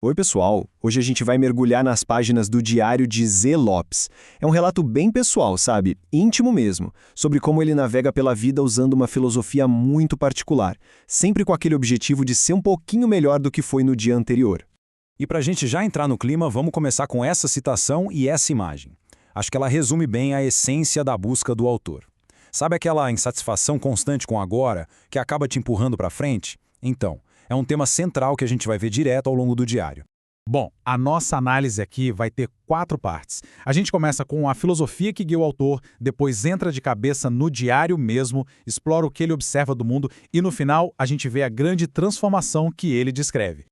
Oi, pessoal! Hoje a gente vai mergulhar nas páginas do Diário de Z. Lopes. É um relato bem pessoal, sabe? Íntimo mesmo, sobre como ele navega pela vida usando uma filosofia muito particular, sempre com aquele objetivo de ser um pouquinho melhor do que foi no dia anterior. E para a gente já entrar no clima, vamos começar com essa citação e essa imagem. Acho que ela resume bem a essência da busca do autor. Sabe aquela insatisfação constante com o agora, que acaba te empurrando para frente? Então, é um tema central que a gente vai ver direto ao longo do diário. Bom, a nossa análise aqui vai ter 4 partes. A gente começa com a filosofia que guia o autor, depois entra de cabeça no diário mesmo, explora o que ele observa do mundo e no final a gente vê a grande transformação que ele descreve.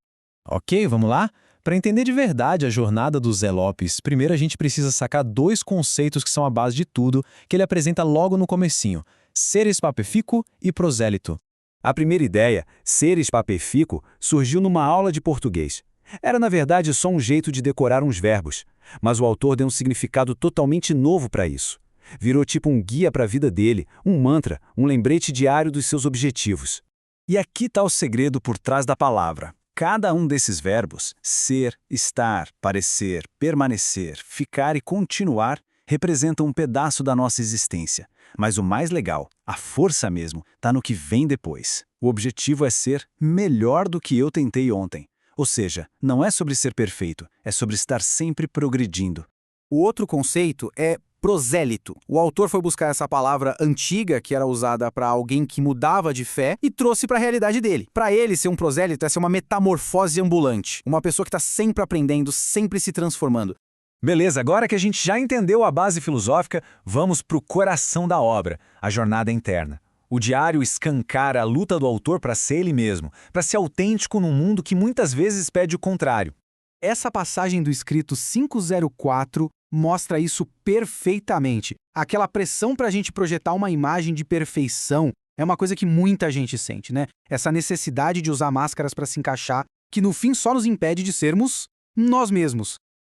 Ok, vamos lá? Para entender de verdade a jornada do Zé Lopes, primeiro a gente precisa sacar 2 conceitos que são a base de tudo, que ele apresenta logo no comecinho: seres papefico e prosélito. A primeira ideia, seres papefico, surgiu numa aula de português. Era, na verdade, só um jeito de decorar uns verbos, mas o autor deu um significado totalmente novo para isso. Virou tipo um guia para a vida dele, um mantra, um lembrete diário dos seus objetivos. E aqui está o segredo por trás da palavra. Cada um desses verbos, ser, estar, parecer, permanecer, ficar e continuar, representa um pedaço da nossa existência. Mas o mais legal, a força mesmo, está no que vem depois. O objetivo é ser melhor do que eu tentei ontem. Ou seja, não é sobre ser perfeito, é sobre estar sempre progredindo. O outro conceito é prosélito. O autor foi buscar essa palavra antiga que era usada para alguém que mudava de fé e trouxe para a realidade dele. Para ele, ser um prosélito é ser uma metamorfose ambulante, uma pessoa que está sempre aprendendo, sempre se transformando. Beleza, agora que a gente já entendeu a base filosófica, vamos para o coração da obra, a jornada interna. O diário escancara a luta do autor para ser ele mesmo, para ser autêntico num mundo que muitas vezes pede o contrário. Essa passagem do escrito 504 mostra isso perfeitamente. Aquela pressão para a gente projetar uma imagem de perfeição é uma coisa que muita gente sente, né? Essa necessidade de usar máscaras para se encaixar, que no fim só nos impede de sermos nós mesmos.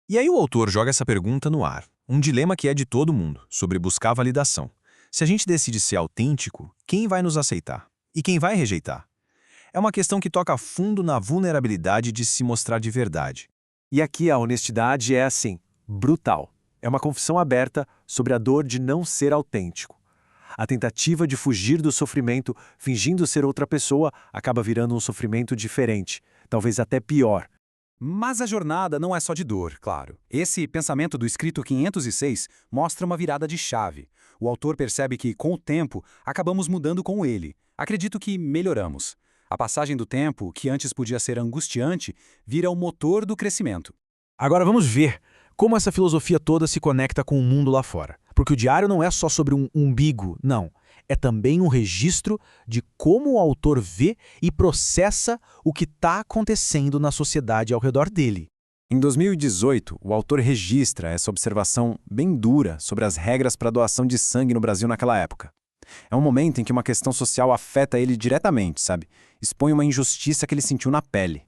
E aí o autor joga essa pergunta no ar, um dilema que é de todo mundo, sobre buscar validação. Se a gente decide ser autêntico, quem vai nos aceitar? E quem vai rejeitar? É uma questão que toca fundo na vulnerabilidade de se mostrar de verdade. E aqui a honestidade é assim, brutal. É uma confissão aberta sobre a dor de não ser autêntico. A tentativa de fugir do sofrimento, fingindo ser outra pessoa, acaba virando um sofrimento diferente, talvez até pior. Mas a jornada não é só de dor, claro. Esse pensamento do escrito 506 mostra uma virada de chave. O autor percebe que, com o tempo, acabamos mudando com ele. Acredito que melhoramos. A passagem do tempo, que antes podia ser angustiante, vira o motor do crescimento. Agora vamos ver como essa filosofia toda se conecta com o mundo lá fora. Porque o diário não é só sobre um umbigo, não. É também um registro de como o autor vê e processa o que está acontecendo na sociedade ao redor dele. Em 2018, o autor registra essa observação bem dura sobre as regras para doação de sangue no Brasil naquela época. É um momento em que uma questão social afeta ele diretamente, sabe? Expõe uma injustiça que ele sentiu na pele.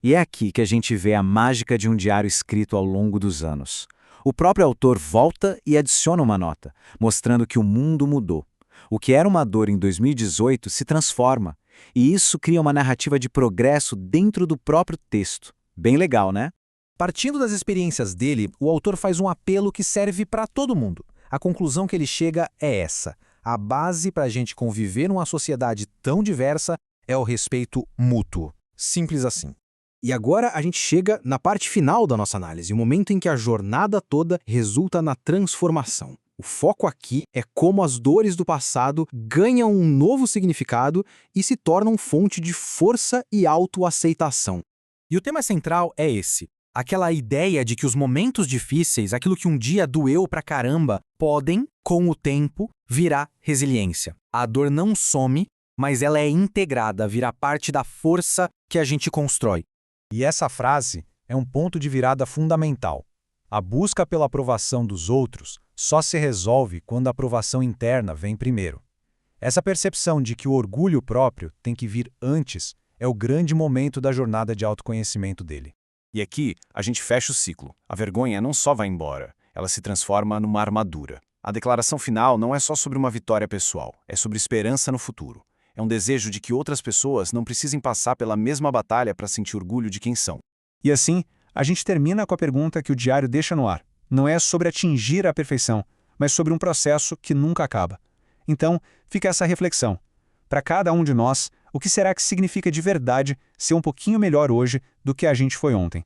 E é aqui que a gente vê a mágica de um diário escrito ao longo dos anos. O próprio autor volta e adiciona uma nota, mostrando que o mundo mudou. O que era uma dor em 2018 se transforma, e isso cria uma narrativa de progresso dentro do próprio texto. Bem legal, né? Partindo das experiências dele, o autor faz um apelo que serve para todo mundo. A conclusão que ele chega é essa: a base para a gente conviver numa sociedade tão diversa é o respeito mútuo. Simples assim. E agora a gente chega na parte final da nossa análise, o momento em que a jornada toda resulta na transformação. O foco aqui é como as dores do passado ganham um novo significado e se tornam fonte de força e autoaceitação. E o tema central é esse. Aquela ideia de que os momentos difíceis, aquilo que um dia doeu pra caramba, podem, com o tempo, virar resiliência. A dor não some, mas ela é integrada, vira parte da força que a gente constrói. E essa frase é um ponto de virada fundamental. A busca pela aprovação dos outros só se resolve quando a aprovação interna vem primeiro. Essa percepção de que o orgulho próprio tem que vir antes é o grande momento da jornada de autoconhecimento dele. E aqui, a gente fecha o ciclo. A vergonha não só vai embora, ela se transforma numa armadura. A declaração final não é só sobre uma vitória pessoal, é sobre esperança no futuro. É um desejo de que outras pessoas não precisem passar pela mesma batalha para sentir orgulho de quem são. E assim, a gente termina com a pergunta que o diário deixa no ar. Não é sobre atingir a perfeição, mas sobre um processo que nunca acaba. Então, fica essa reflexão. Para cada um de nós, o que será que significa de verdade ser um pouquinho melhor hoje do que a gente foi ontem?